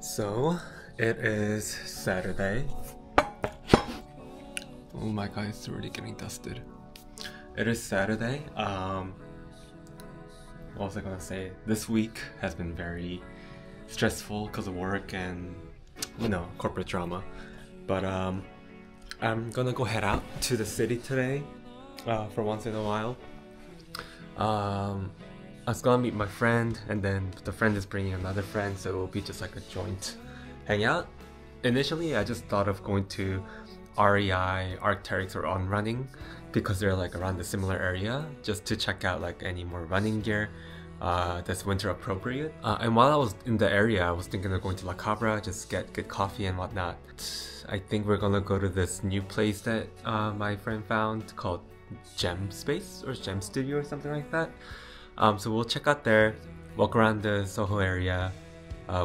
So it is Saturday. Oh my god, it's already getting dusted. It is Saturday. What was I gonna say? This week has been very stressful because of work and, you know, corporate drama. But I'm gonna go head out to the city today for once in a while. I was gonna meet my friend, and then the friend is bringing another friend, so it will be just like a joint hangout. Initially, I just thought of going to REI, Arc'teryx, or On Running because they're like around the similar area, just to check out like any more running gear that's winter appropriate. And while I was in the area, I was thinking of going to La Cabra, just get good coffee and whatnot. I think we're gonna go to this new place that my friend found called Gem Space or Gem Studio or something like that. So we'll check out there, walk around the Soho area,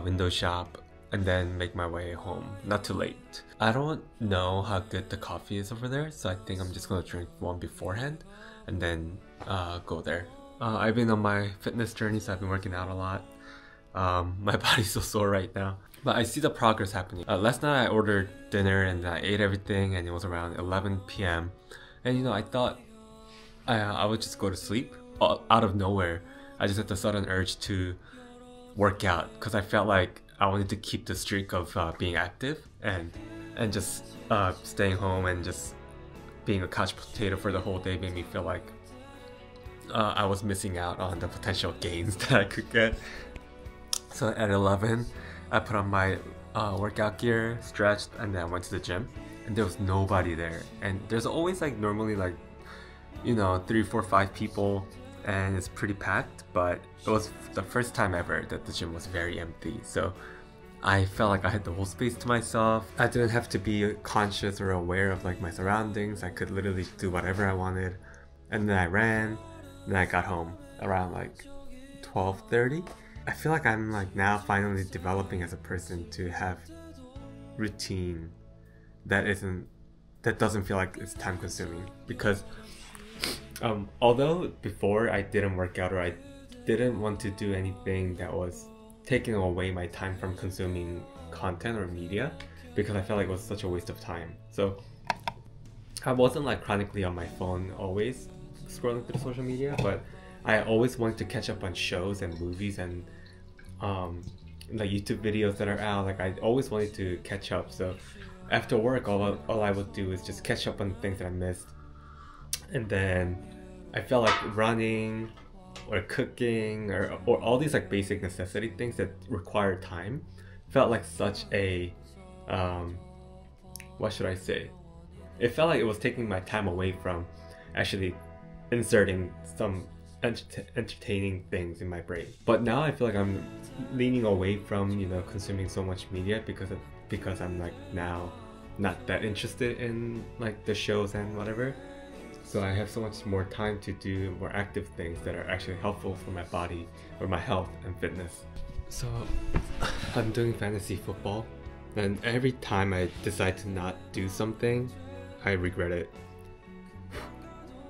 window shop, and then make my way home, not too late. I don't know how good the coffee is over there, so I think I'm just gonna drink one beforehand and then go there. I've been on my fitness journey, so I've been working out a lot. My body's so sore right now, but I see the progress happening. Last night I ordered dinner and I ate everything, and it was around 11 p.m. And you know, I thought I would just go to sleep. Out of nowhere, I just had the sudden urge to work out because I felt like I wanted to keep the streak of being active and just staying home and just being a couch potato for the whole day made me feel like I was missing out on the potential gains that I could get. So at 11, I put on my workout gear, stretched, and then I went to the gym, and there was nobody there. And there's always like normally like, you know, 3, 4, 5 people, and it's pretty packed, but it was the first time ever that the gym was very empty. So I felt like I had the whole space to myself. I didn't have to be conscious or aware of like my surroundings. I could literally do whatever I wanted. And then I ran, and then I got home around like 12:30. I feel like I'm like now finally developing as a person to have routine that doesn't feel like it's time consuming, because although before I didn't work out or I didn't want to do anything that was taking away my time from consuming content or media, because I felt like it was such a waste of time. So I wasn't like chronically on my phone always scrolling through social media, but I always wanted to catch up on shows and movies and like YouTube videos that are out. Like I always wanted to catch up. So after work, all I would do is just catch up on things that I missed. And then I felt like running or cooking or all these like basic necessity things that require time felt like such a what should I say? It felt like it was taking my time away from actually inserting some entertaining things in my brain. But now I feel like I'm leaning away from, you know, consuming so much media because I'm like now not that interested in like the shows and whatever. So I have so much more time to do more active things that are actually helpful for my body or my health and fitness. So I'm doing fantasy football, and every time I decide to not do something, I regret it.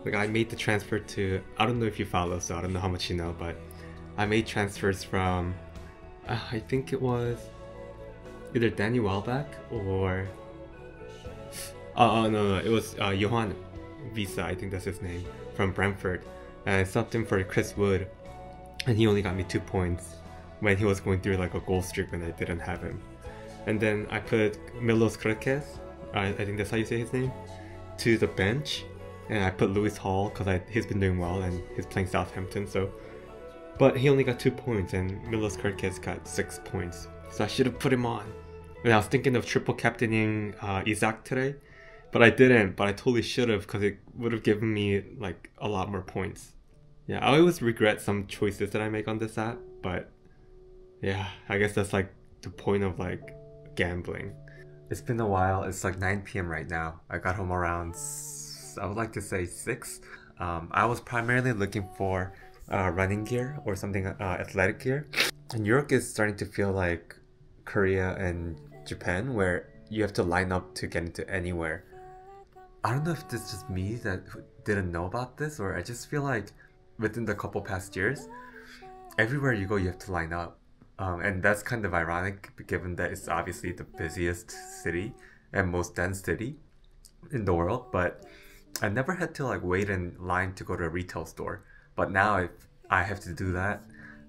Like I made the transfer to, I don't know if you follow, so I don't know how much you know, but I made transfers from, I think it was either Danny Welbeck or, no, it was Johan Visa, I think that's his name, from Brentford. And I subbed him for Chris Wood, and he only got me 2 points when he was going through like a goal streak when I didn't have him. And then I put Milos Krkes, I think that's how you say his name, to the bench, and I put Lewis Hall because he's been doing well and he's playing Southampton. So, but he only got 2 points, and Milos Krkes got 6 points. So I should have put him on. And I was thinking of triple captaining Isaac today, but I didn't. But I totally should have, because it would have given me like a lot more points. Yeah, I always regret some choices that I make on this app, but yeah, I guess that's like the point of like gambling. It's been a while. It's like 9 p.m. right now. I got home around, I would like to say 6. I was primarily looking for running gear or something athletic gear. And New York is starting to feel like Korea and Japan, where you have to line up to get into anywhere. I don't know if this is just me that didn't know about this, or I just feel like within the couple past years, everywhere you go you have to line up. And that's kind of ironic given that it's obviously the busiest city and most dense city in the world, but I never had to like wait in line to go to a retail store. But now I have to do that,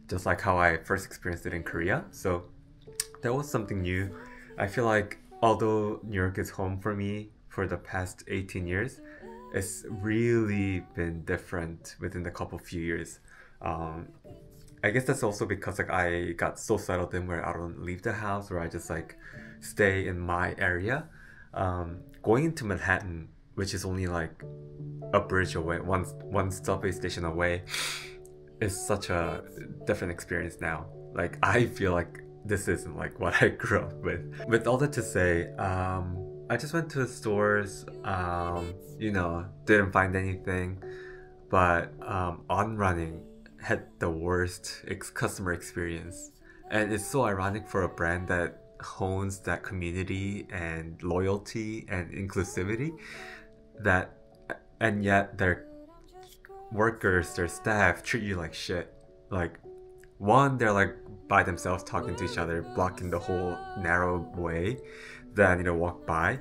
just like how I first experienced it in Korea. So that was something new. I feel like although New York is home for me for the past 18 years, it's really been different within the couple few years. I guess that's also because like I got so settled in where I don't leave the house, or I just like stay in my area. Going into Manhattan, which is only like a bridge away, one subway station away, is such a different experience now. Like I feel like this isn't like what I grew up with. With all that to say, I just went to the stores, didn't find anything, but on running had the worst customer experience. And it's so ironic for a brand that hones that community and loyalty and inclusivity, and yet their workers, their staff treat you like shit. Like, one, they're like by themselves talking to each other, blocking the whole narrow way that I need to walk by.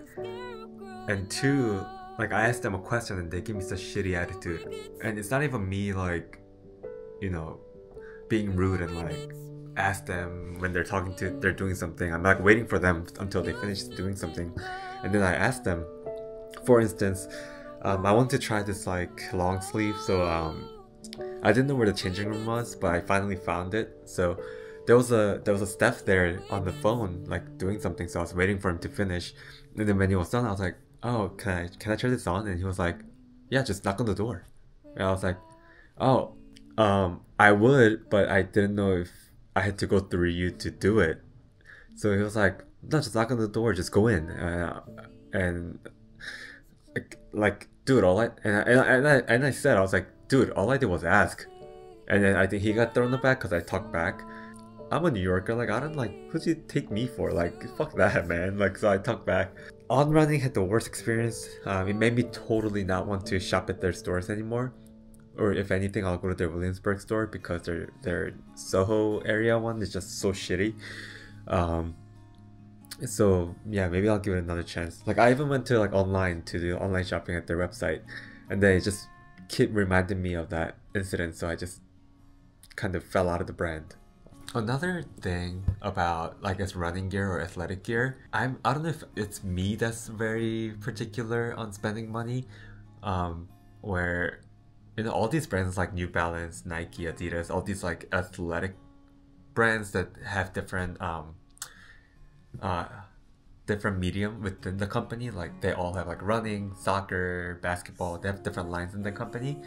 And two, like I asked them a question and they give me such shitty attitude. And it's not even me like, being rude and like ask them when they're doing something. I'm like waiting for them until they finish doing something. And then I asked them, for instance, I wanted to try this like long sleeve, so I didn't know where the changing room was, but I finally found it. So there was a staff there on the phone like doing something, so I was waiting for him to finish. And then when he was done, I was like, oh, can I turn this on? And he was like, yeah, just knock on the door. And I was like, oh, I would, but I didn't know if I had to go through you to do it. So he was like, no, just knock on the door, just go in. And like, dude, and I said, I was like, dude, all I did was ask. And then I think he got thrown aback because I talked back. I'm a New Yorker, like, I don't like, who do you take me for? Like, fuck that, man. Like, so I talked back. On running had the worst experience. It made me totally not want to shop at their stores anymore. Or if anything, I'll go to their Williamsburg store because their Soho area one is just so shitty. So yeah, maybe I'll give it another chance. Like I even went to like online to do online shopping at their website, and they just keep reminding me of that incident, so I just kind of fell out of the brand. Another thing about like as running gear or athletic gear, I don't know if it's me that's very particular on spending money, where all these brands like New Balance, Nike, Adidas, all these like athletic brands that have different medium within the company, like they all have like running, soccer, basketball, they have different lines in the company.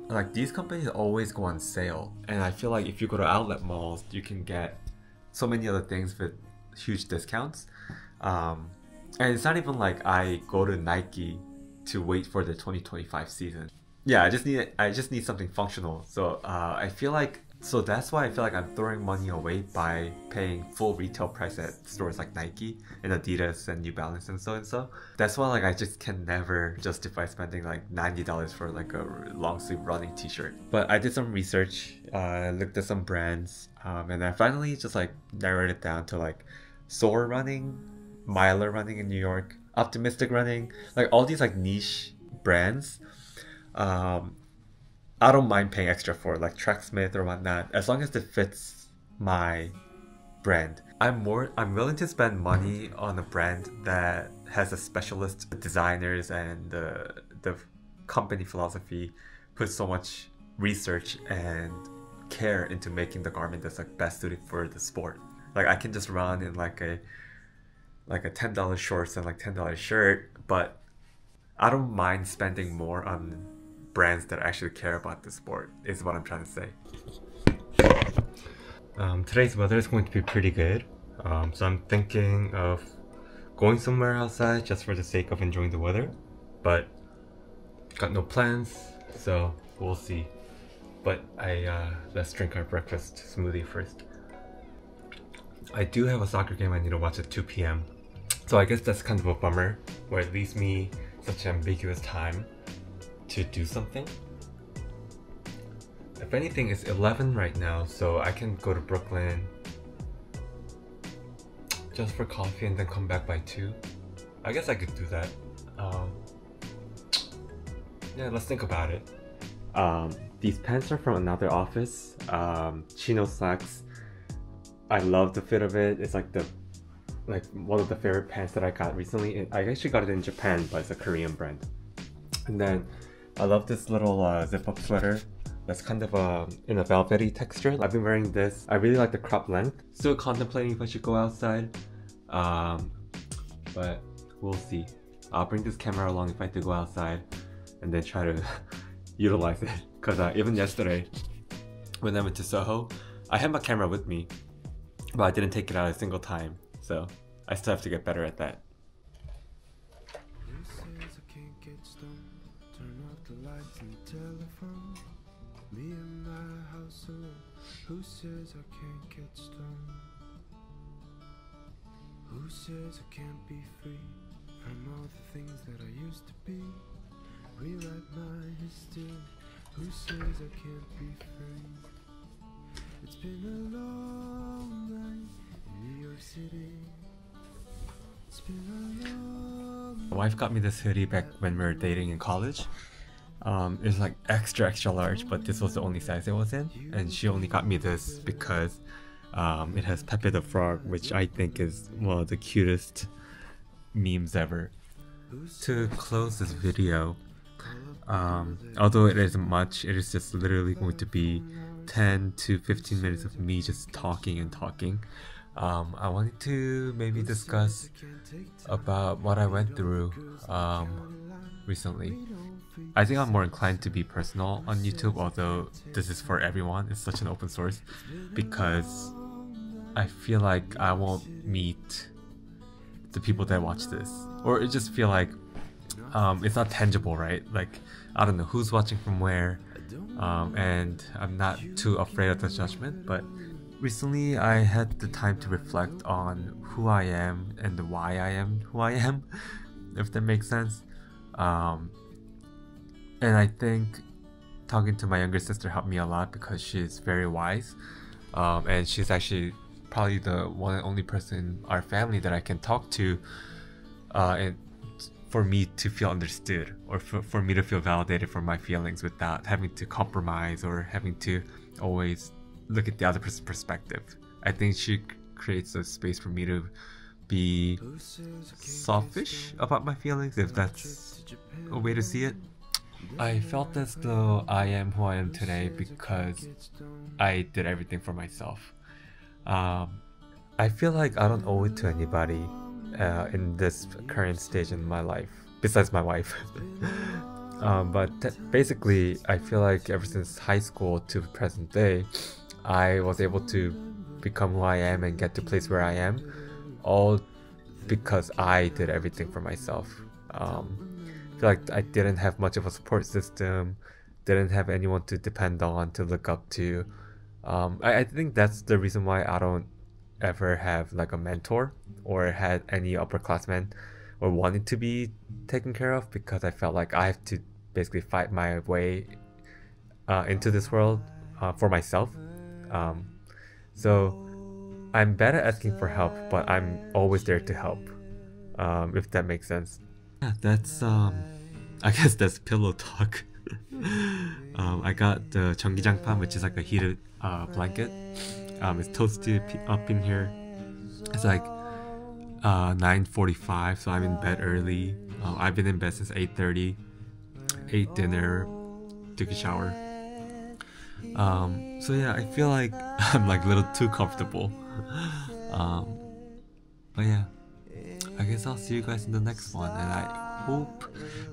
Like these companies always go on sale, and I feel like if you go to outlet malls you can get so many other things with huge discounts. And it's not even like I go to Nike to wait for the 2025 season. Yeah, I just need something functional. So I feel like, so that's why I feel like I'm throwing money away by paying full retail price at stores like Nike and Adidas and New Balance and so. That's why like I just can never justify spending like $90 for like a long sleeve running t-shirt. But I did some research, looked at some brands, and I finally just like narrowed it down to like Soar Running, Miler Running in New York, Optimistic Running, like all these like niche brands. I don't mind paying extra for like Tracksmith or whatnot, as long as it fits my brand. I'm willing to spend money on a brand that has a specialist designers and the company philosophy puts so much research and care into making the garment that's like best suited for the sport. Like I can just run in like a $10 shorts and like $10 shirt, but I don't mind spending more on brands that actually care about the sport, is what I'm trying to say. Today's weather is going to be pretty good, so I'm thinking of going somewhere outside just for the sake of enjoying the weather, but got no plans, so we'll see. But let's drink our breakfast smoothie first. I do have a soccer game I need to watch at 2 p.m. So I guess that's kind of a bummer, where it leaves me such ambiguous time to do something. If anything, it's 11 right now, so I can go to Brooklyn just for coffee and then come back by 2. I guess I could do that. Yeah, let's think about it. These pants are from another office. Chino slacks. I love the fit of it. It's like one of the favorite pants that I got recently. I actually got it in Japan, but it's a Korean brand. And then I love this little zip-up sweater that's kind of in a velvety texture. I've been wearing this. I really like the crop length. Still contemplating if I should go outside, but we'll see. I'll bring this camera along if I have to go outside and then try to utilize it. Because even yesterday, when I went to Soho, I had my camera with me, but I didn't take it out a single time. So I still have to get better at that. Me in my house alone. Who says I can't get stoned? Who says I can't be free from all the things that I used to be? Rewrite my history. Who says I can't be free? It's been a long night in New York City. It's been a long. My wife got me this hoodie back when we were dating in college. It's like extra large, but this was the only size it was in, and she only got me this because it has Pepe the Frog, which I think is one of the cutest memes ever. To close this video, although it isn't much, it is just literally going to be 10 to 15 minutes of me just talking and talking. I wanted to maybe discuss about what I went through recently. I think I'm more inclined to be personal on YouTube, although this is for everyone. It's such an open source, because I feel like I won't meet the people that watch this, or it just feel like it's not tangible, right? Like, I don't know who's watching from where, and I'm not too afraid of the judgment. But recently I had the time to reflect on who I am and why I am who I am, if that makes sense. And I think talking to my younger sister helped me a lot, because she's very wise, and she's actually probably the one and only person in our family that I can talk to, and for me to feel understood, or for me to feel validated for my feelings without having to compromise or having to always look at the other person's perspective. I think she creates a space for me to be selfish about my feelings, if that's a way to see it. I felt as though I am who I am today because I did everything for myself. I feel like I don't owe it to anybody in this current stage in my life, besides my wife. But basically, I feel like ever since high school to the present day, I was able to become who I am and get to the place where I am, all because I did everything for myself. I feel like I didn't have much of a support system, didn't have anyone to depend on, to look up to. I think that's the reason why I don't ever have like a mentor or had any upperclassmen or wanted to be taken care of, because I felt like I have to basically fight my way into this world for myself. So I'm bad at asking for help, but I'm always there to help, if that makes sense. Yeah, that's I guess that's pillow talk. I got the 전기장판, which is like a heated blanket. It's toasted up in here. It's like 9:45, so I'm in bed early. I've been in bed since 8:30. Ate dinner, took a shower. So yeah, I feel like I'm like a little too comfortable. But yeah, I guess I'll see you guys in the next one, and I hope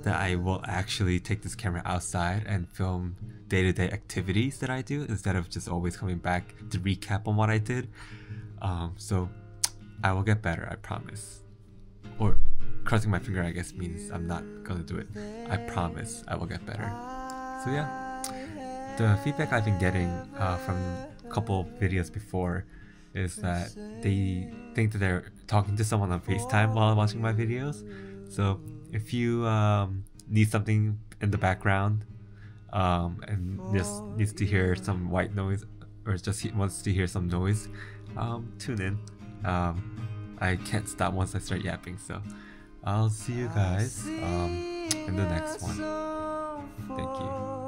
that I will actually take this camera outside and film day-to-day activities that I do, instead of just always coming back to recap on what I did. So I will get better, I promise. Or crossing my finger, I guess, means I'm not gonna do it. I promise I will get better. So yeah, the feedback I've been getting from a couple videos before is that they think that they're talking to someone on FaceTime while watching my videos. So if you need something in the background and just needs to hear some white noise, or just wants to hear some noise, tune in. I can't stop once I start yapping, so I'll see you guys in the next one. Thank you.